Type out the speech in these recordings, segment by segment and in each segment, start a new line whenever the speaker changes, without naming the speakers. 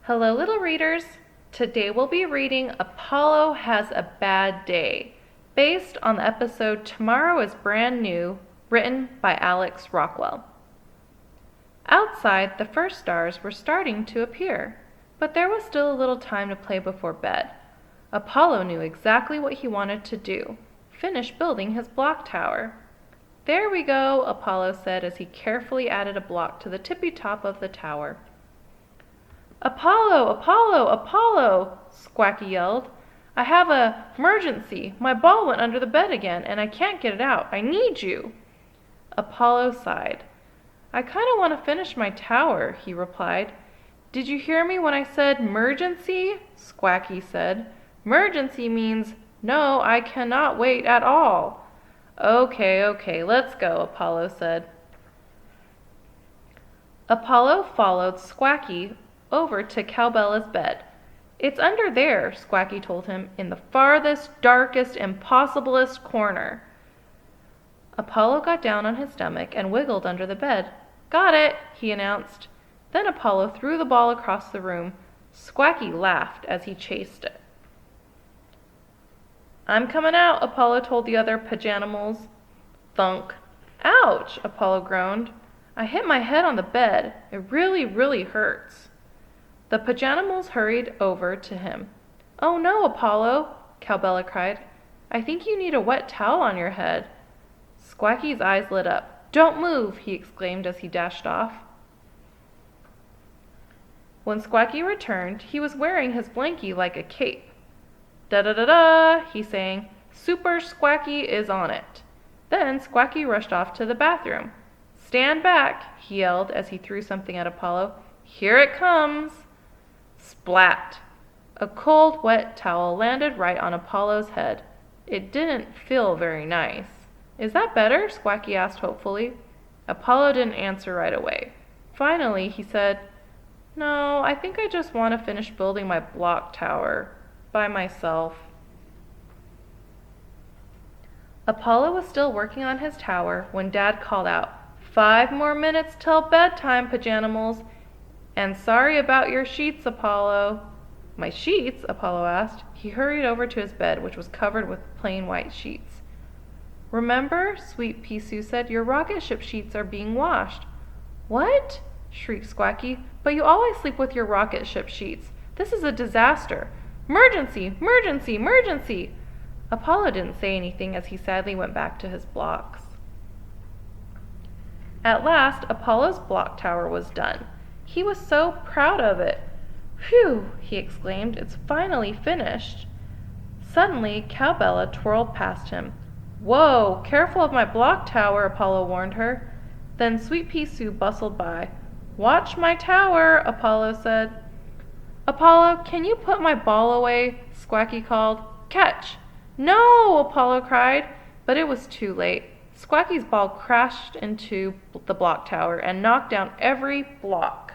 Hello, little readers. Today we'll be reading Apollo Has a Bad Day, based on the episode Tomorrow is Brand New, written by Alex Rockwell. Outside, the first stars were starting to appear, but there was still a little time to play before bed. Apollo knew exactly what he wanted to do: finish building his block tower. "There we go," Apollo said as he carefully added a block to the tippy top of the tower. "Apollo! Apollo! Apollo!" Squawky yelled. "I have a emergency. My ball went under the bed again, and I can't get it out. I need you." Apollo sighed. "I kind of want to finish my tower," he replied. "Did you hear me when I said 'mergency'?" Squawky said. "'Mergency means, no, I cannot wait at all." Okay, let's go," Apollo said. Apollo followed Squawky over to Cowbella's bed. "It's under there," Squawky told him, "in the farthest, darkest, impossiblest corner." Apollo got down on his stomach and wiggled under the bed. "Got it," he announced. Then Apollo threw the ball across the room. Squawky laughed as he chased it. "I'm coming out," Apollo told the other Pajanimals. Thunk. "Ouch," Apollo groaned. "I hit my head on the bed. It really hurts." The Pajanimals hurried over to him. "Oh no, Apollo," Cowbella cried. "I think you need a wet towel on your head." Squawky's eyes lit up. "Don't move," he exclaimed as he dashed off. When Squawky returned, he was wearing his blankie like a cape. "Da-da-da-da," he sang. "Super Squawky is on it." Then Squawky rushed off to the bathroom. "Stand back," he yelled as he threw something at Apollo. "Here it comes." Splat! A cold, wet towel landed right on Apollo's head. It didn't feel very nice. "Is that better?" Squawky asked hopefully. Apollo didn't answer right away. Finally, he said, "No, I think I just want to finish building my block tower by myself." Apollo was still working on his tower when Dad called out, "5 more minutes till bedtime, Pajanimals. And sorry about your sheets, Apollo." "My sheets?" Apollo asked. He hurried over to his bed, which was covered with plain white sheets. "Remember," Sweet Pea Sue said, "your rocket ship sheets are being washed." "What?" shrieked Squawky. "But you always sleep with your rocket ship sheets. This is a disaster. 'Mergency! 'Mergency! 'Mergency!" Apollo didn't say anything as he sadly went back to his blocks. At last, Apollo's block tower was done. He was so proud of it. "Phew!" he exclaimed. "It's finally finished." Suddenly, Cowbella twirled past him. "Whoa! Careful of my block tower," Apollo warned her. Then Sweet Pea Sue bustled by. "Watch my tower," Apollo said. "Apollo, can you put my ball away?" Squawky called. "Catch!" "No!" Apollo cried, but it was too late. Squawky's ball crashed into the block tower and knocked down every block.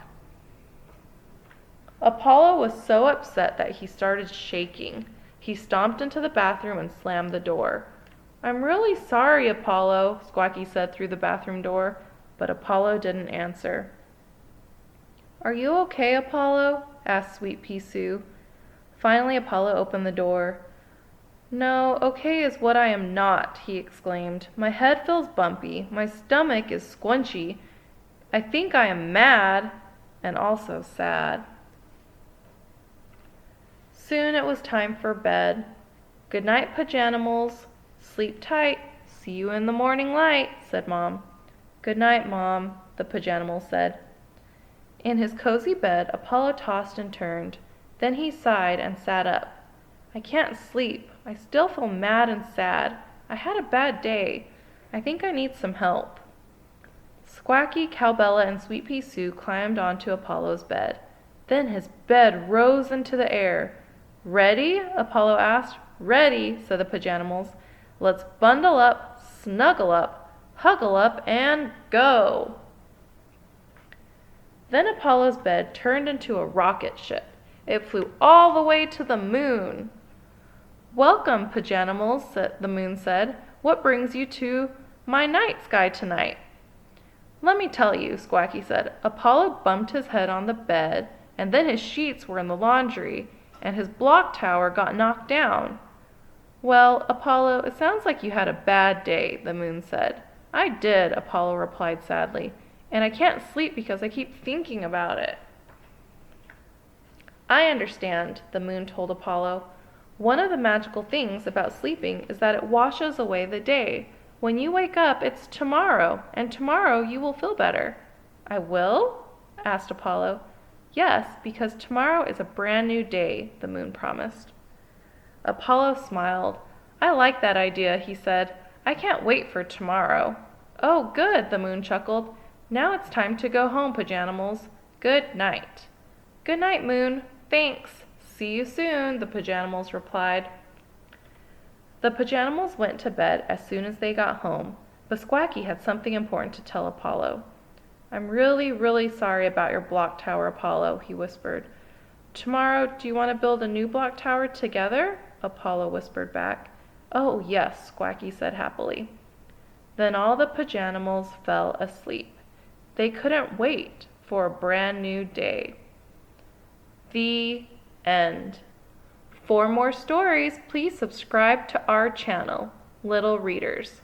Apollo was so upset that he started shaking. He stomped into the bathroom and slammed the door. "I'm really sorry, Apollo," Squawky said through the bathroom door, but Apollo didn't answer. "Are you okay, Apollo?" asked Sweet Pea Sue. Finally, Apollo opened the door. "No, okay is what I am not," he exclaimed. "My head feels bumpy, my stomach is squunchy. I think I am mad, and also sad." Soon it was time for bed. "Good night, Pajanimals. Sleep tight. See you in the morning light," said Mom. "Good night, Mom," the Pajanimals said. In his cozy bed, Apollo tossed and turned. Then he sighed and sat up. "I can't sleep. I still feel mad and sad. I had a bad day. I think I need some help." Squawky, Cowbella, and Sweet Pea Sue climbed onto Apollo's bed. Then his bed rose into the air. "Ready?" Apollo asked. "Ready," said the Pajanimals. "Let's bundle up, snuggle up, huggle up, and go." Then Apollo's bed turned into a rocket ship. It flew all the way to the moon. "Welcome, Pajanimals," the moon said. "What brings you to my night sky tonight?" "Let me tell you," Squawky said. "Apollo bumped his head on the bed, and then his sheets were in the laundry, and his block tower got knocked down. Well, Apollo, it sounds like you had a bad day, the moon said. I did, Apollo replied sadly, and I can't sleep because I keep thinking about it. I understand, the moon told Apollo. One of the magical things about sleeping is that it washes away the day. When you wake up, it's tomorrow, and tomorrow you will feel better. I will? Asked Apollo. Yes, because tomorrow is a brand new day, the moon promised. Apollo smiled. I like that idea, he said. I can't wait for tomorrow. Oh, good, the moon chuckled. Now it's time to go home, Pajanimals. Good night. Good night, moon. Thanks. See you soon, the Pajanimals replied. The Pajanimals went to bed as soon as they got home, but Squacky had something important to tell Apollo. I'm really, really sorry about your block tower, Apollo, he whispered. Tomorrow, do you want to build a new block tower together? Apollo whispered back. Oh, yes, Squacky said happily. Then all the Pajanimals fell asleep. They couldn't wait for a brand new day. The end. For more stories, please subscribe to our channel, Little Readers.